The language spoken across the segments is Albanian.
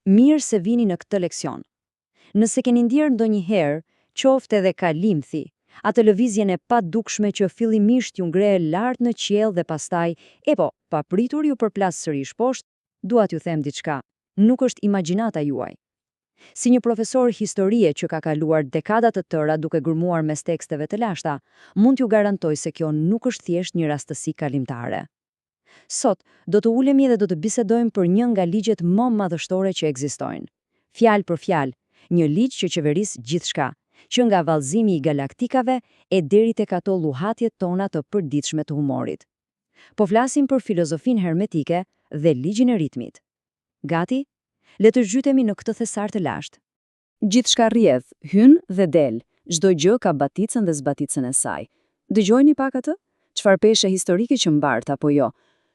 Mirë se vini në këtë leksion. Nëse keni ndjerë ndonjëherë, qoftë edhe ka limthi, atë lëvizjen e padukshme që fillimisht ju ngre lart në qiell dhe pastaj, papritur ju përplas sërish poshtë, dua t'ju them diçka. Nuk është imagjinata juaj. Si një profesor historie që ka kaluar dekada të tëra duke gërmuar mes teksteve të lashta, mund t'ju garantoj se kjo nuk është thjesht një rastësi kalimtare. Sot, do të ulemi dhe do të bisedojmë për një nga ligjet më madhështore që ekzistojnë. Fjalë për fjalë, një ligj që qeveris gjithçka, që nga vallëzimi i galaktikave e deri tek ato lluhatjet tona të përditshme të humorit. Po flasim për filozofinë hermetike dhe ligjin e ritmit. Gati? Le të zhytemi në këtë thesar të lashtë. Gjithçka rrjedh, hyn dhe del, çdo gjë ka baticën dhe zbaticën e saj. Dëgjojeni pak atë? Çfarë peshe historike që mbart apo jo?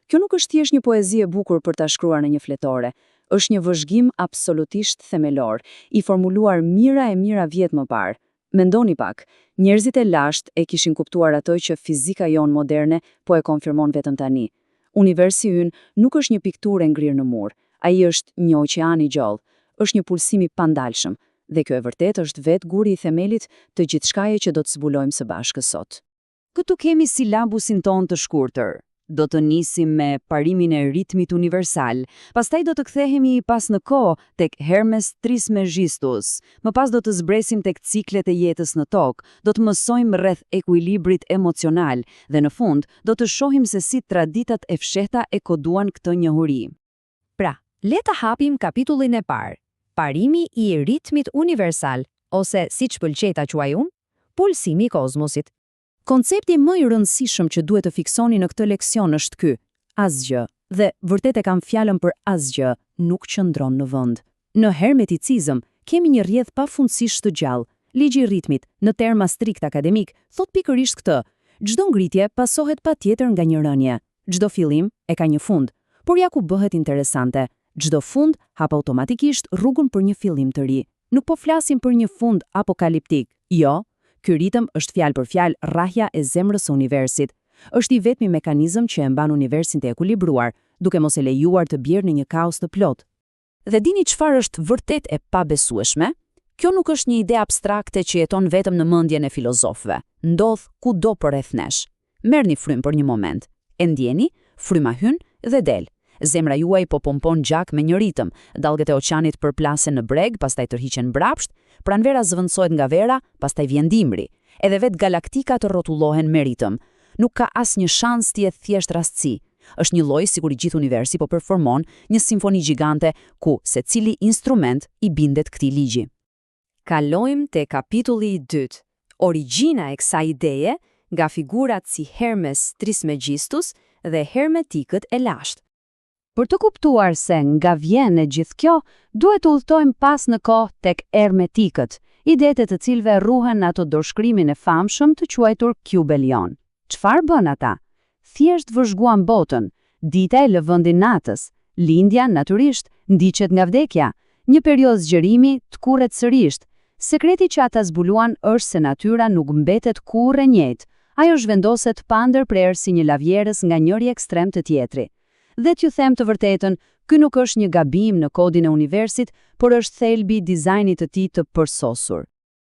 Kjo nuk është thjesht një poezi e bukur për ta shkruar në një fletore, është një vëzhgim absolutisht themelor, i formuluar mira e mira vjet më parë. Mendoni pak, njerëzit e lashtë e kishin kuptuar ato që fizika jonë moderne po e konfirmon vetëm tani. Universi ynë nuk është një pikturë e ngrirë në mur. Ai është një oqean i gjallë, është një pulsim i pandalshëm, dhe kjo e vërtet është vetë guri i themelit të gjithçkaje që do të zbulojmë së bashku sot. Këtu kemi silabusin ton të shkurtër. Do të nisim me parimin e ritmit universal, pastaj do të kthehemi pas në kohë tek Hermes Trismegistus, më pas do të zbresim tek ciklet e jetës në tokë, do të mësojmë rreth ekuilibrit emocional dhe në fund do të shohim se si traditat e fshehta e koduan këtë njohuri. Pra, le ta hapim kapitullin e parë. Parimi i ritmit universal, ose siç pëlqej ta quaj unë, pulsimi i kozmosit. Koncepti më i rëndësishëm që duhet të fiksoni në këtë leksion është ky: asgjë, dhe vërtet e kam fjalën për asgjë, nuk qëndron në vend. Në hermeticizëm kemi një rrjedh pafundësisht të gjallë. Ligji i ritmit, në terma strikt akademik, thot pikërisht këtë: çdo ngritje pasohet patjetër nga një rënje. Çdo fillim e ka një fund. Por ja ku bëhet interesante, çdo fund hap automatikisht rrugën për një fillim të ri. Nuk po flasim për një fund apokaliptik. Jo, ky ritëm është fjalë për fjalë rrahja e zemrës së universit. Është i vetmi mekanizëm që e mban universin të ekuilibruar, duke mos e lejuar të bjerë në një kaos të plot. Dhe dini çfarë është vërtet e pabesueshme? Kjo nuk është një ide abstrakte që jeton vetëm në mendjen e filozofëve. Ndodh kudo përreth nesh. Merrni frym për një moment. E ndjeni? Fryma hyn dhe del. Zemra juaj po pompon gjak me një ritëm, dallgët e oqeanit përplasen në breg, pastaj tërhiqen mbrapsht, pranvera zëvendësohet nga vera, pastaj vjen dimri. Edhe vetë galaktikat rrotullohen me ritëm. Nuk ka asnjë shans të jetë thjesht rastësi. Është një lloj sikur i gjithë universi po performon një simfoni gjigante ku secili instrument i bindet këtij ligji. Kalojmë te kapitulli i dytë. Origjina e kësaj ideje nga figurat si Hermes Trismegistus dhe hermetikët e lashtë. Për të kuptuar se nga vjen e gjithë kjo, duhet të udhtojmë pas në kohë tek hermetikët, idetë të cilëve rruhen ato dorëshkrimin e famshëm të quajtur Kybelion. Çfarë bën ata? Thjesht vëzhguan botën, dita e lëvëndin natës, lindja natyrisht ndiqet nga vdekja, një periudhë zgjerimi të kurret sërish. Sekreti që ata zbuluan është se natyra nuk mbetet kurrë e njëjtë, ajo zhvendoset pa ndërprerje si një lavjerës nga njëri ekstrem të tjetri. Dhe t'ju them të vërtetën, ky nuk është një gabim në kodin e universit, por është thelbi i dizajnit të tij të përsosur.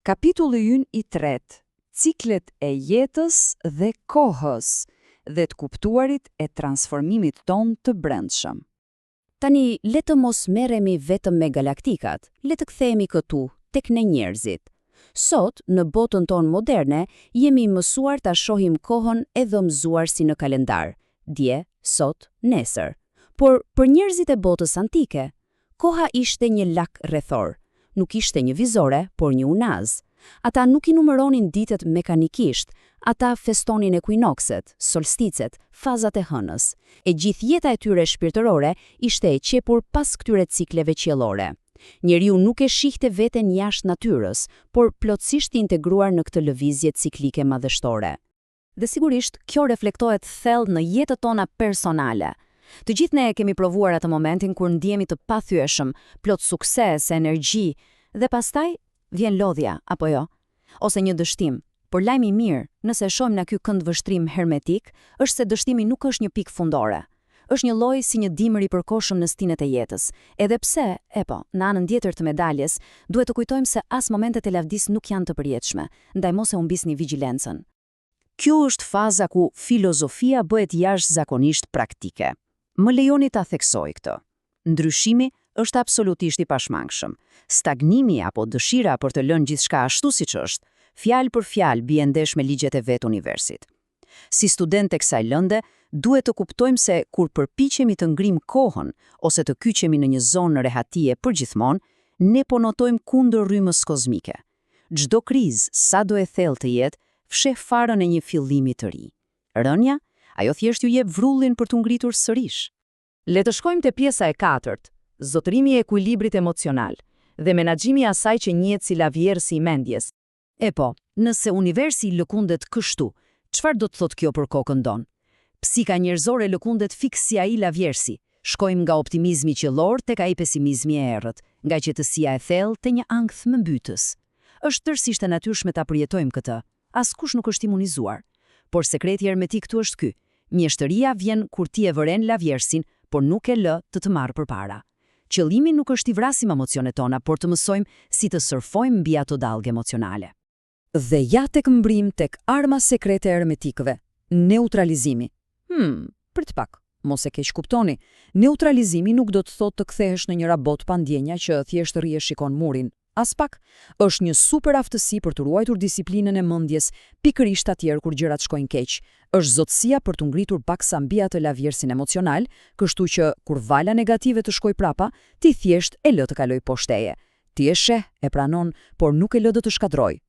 Kapitulli ynë i tretë: ciklet e jetës dhe kohës dhe të kuptuarit e transformimit ton të brendshëm. Tani, le të mos merremi vetëm me galaktikat, le të kthehemi këtu, tek ne njerëzit. Sot, në botën tonë moderne, jemi mësuar ta shohim kohën e dhomëzuar si në kalendar. Dje, sot, nesër. Por për njerëzit e botës antike, koha ishte një lak rrethor. Nuk ishte një vizore, por një unaz. Ata nuk i numëronin ditët mekanikisht, ata festonin ekuinokset, solsticet, fazat e hënës. E gjithë jeta e tyre shpirtërore ishte e qepur pas këtyre cikleve qiellore. Njeriu nuk e shihte veten jashtë natyrës, por plotësisht i integruar në këtë lëvizje ciklike madhështore. Dhe sigurisht, kjo reflektohet thellë në jetët tona personale. Të gjithë ne kemi provuar atë momentin kur ndihemi të pathyeshëm, plot sukses, energji, dhe pastaj vjen lodhja, apo jo? Ose një dështim. Por lajmi i mirë, nëse shohim në ky këndvështrim hermetik, është se dështimi nuk është një pikë fundore. Është një lloj si një dimër i përkohshëm në stinet e jetës. Edhe pse, në anën tjetër të medaljes, duhet të kujtojmë se as momentet e lavdis nuk janë të përjetshme, ndaj mos e humbisni vigjilencën. Kjo është faza ku filozofia bëhet jashtëzakonisht praktike. Më lejoni ta theksoj këtë. Ndryshimi është absolutisht i pashmangshëm. Stagnimi apo dëshira për të lënë gjithçka ashtu siç është, fjalë për fjalë bie ndesh me ligjet e vet universit. Si student e kësaj lënde, duhet të kuptojmë se kur përpiqemi të ngrim kohën ose të kyqemi në një zonë rehatie përgjithmonë, ne po notojmë kundër rrymës kozmike. Çdo krizë, sado e thellë të jetë, fsheh farën e një fillimi të ri. Rënja, ajo thjesht ju jep vrullin për të ngritur sërish. Le të shkojmë te pjesa e katërt, zotërimi i ekuilibrit emocional dhe menaxhimi i asaj që njihet si lavjersi i mendjes. Nëse universi lëkundet kështu, çfarë do të thotë kjo për kokën tonë? Psika njerëzore lëkundet fiks si ai lavjersi. Shkojmë nga optimizmi qellor tek ai pesimizmi i errët, nga qetësia e thellë te një ankth mëmbytës. Është tërësisht e natyrshme ta përjetojmë këtë. Askush nuk është imunizuar. Por sekreti hermetik këtu është ky. Mjeshtëria vjen kur ti e vëren lavjersin, por nuk e lë të marrë përpara. Qëllimi nuk është i vrasim emocionet tona, por të mësojmë si të surfojmë mbi ato dallgë emocionale. Dhe ja tek mbrim tek arma sekrete e hermetikëve, neutralizimi. Për të pak, mos e keq kuptoni, neutralizimi nuk do të thotë të kthehesh në një robot pa ndjenja që thjesht rri e shikon murin. As pak, është një super aftësi për të ruajtur disiplinën e mendjes, pikërisht atëherë kur gjërat shkojnë keq. Është zotësia për të ngritur paksa mbi atë lavjersin emocional, kështu që kur vala negative të shkoj prapa, ti thjesht e lë të kaloj poshtë. Ti e sheh, e pranon, por nuk e lë të shkatërroj.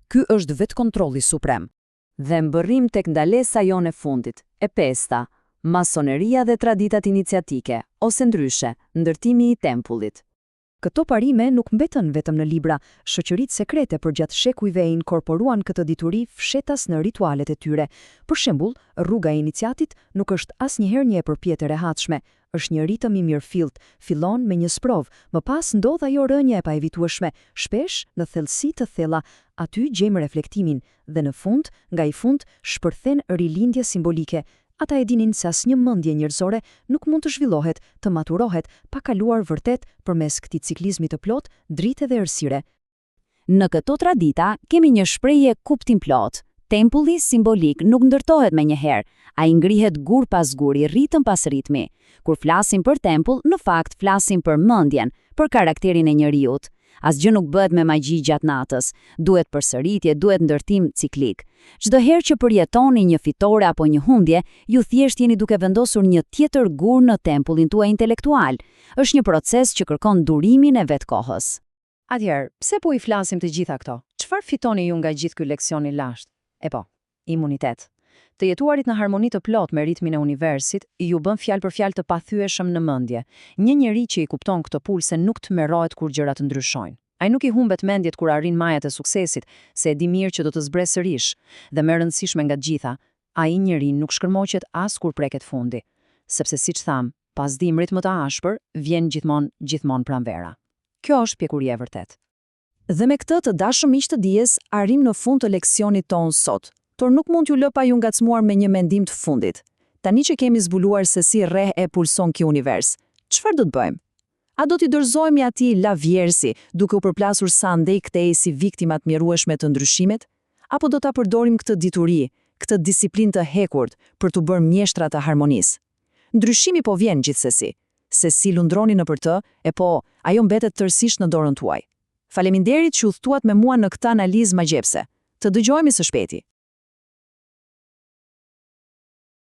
Ky është vetë kontrolli suprem. Dhe mbërrim tek ndalesa jone fundit, e pesta, masoneria dhe traditat iniciatike, ose ndryshe, ndërtimi i tempullit. Këto parime nuk mbetën vetëm në libra, shoqëritë sekrete përgjatë shekujve e inkorporuan këtë dituri fshetas në ritualet e tyre. Për shembull, rruga e iniciatit nuk është asnjëherë një epërpjet e rehatshme, është një ritëm i mirëfillt, fillon me një sprov, më pas ndodh ajo rënja e paevitueshme, shpesh në thellësi të thella, aty gjejmë reflektimin dhe në fund, nga i fund, shpërthen rilindje simbolike. Ata e dinin se asnjë mendje njerëzore nuk mund të zhvillohet, të maturohet, pa kaluar vërtet përmes këtij ciklizmi të plot, drite dhe errësire. Në këto tradita kemi një shprehje kuptim plot. Tempulli simbolik nuk ndërtohet me një herë, ai ngrihet gur pas guri, ritëm pas ritmi. Kur flasim për tempull, në fakt flasim për mendjen, për karakterin e njeriut. Asgjë nuk bëhet me magji gjatë natës, duhet përsëritje, duhet ndërtim ciklik. Çdo herë që përjetoni një fitore apo një humbje, ju thjesht jeni duke vendosur një tjetër gur në tempullin tuaj intelektual. Është një proces që kërkon durimin e vetkohës. Atëherë, pse po i flasim të gjitha këto? Çfarë fitoni ju nga gjithë ky leksion i lashtë? Imunitet. Të jetuarit në harmoni të plot me ritmin e universit, ju bën fjalë për fjalë të pathyeshëm në mendje. Një njeri që i kupton këtë pulse nuk tmerrohet kur gjërat ndryshojnë. Ai nuk i humbet mendjet kur arrin majat e suksesit, se e di mirë që do të zbresë sërish, dhe më e rëndësishme nga gjitha, ai njeri nuk shkërmoqet as kur preket fundi, sepse siç tham, pas dimrit më të ashpër, vjen gjithmonë pranvera. Kjo është pjekuria e vërtet. Dhe me këtë të dashur miq të dijes, arrim në fund të leksionit ton sot. Por nuk mund t'ju lë pa ju ngacmuar me një mendim të fundit. Tani që kemi zbuluar se si rreh e pulson ky univers, çfarë do të bëjmë? A do t'i dorëzohemi atij lavjersi, duke u përplasur sa ndej këtej si viktimat mjerueshme të ndryshimit? Apo do ta përdorim këtë dituri, këtë disiplinë të hekurt për t'u bërë mjeshtra të harmonisë? Ndryshimi po vjen gjithsesi. Se si lundroni nëpër të, ajo mbetet tërësisht në dorën tuaj. Faleminderit që udhëtuat me mua në këtë analizë magjepse. Të dëgjojmë së shpejti.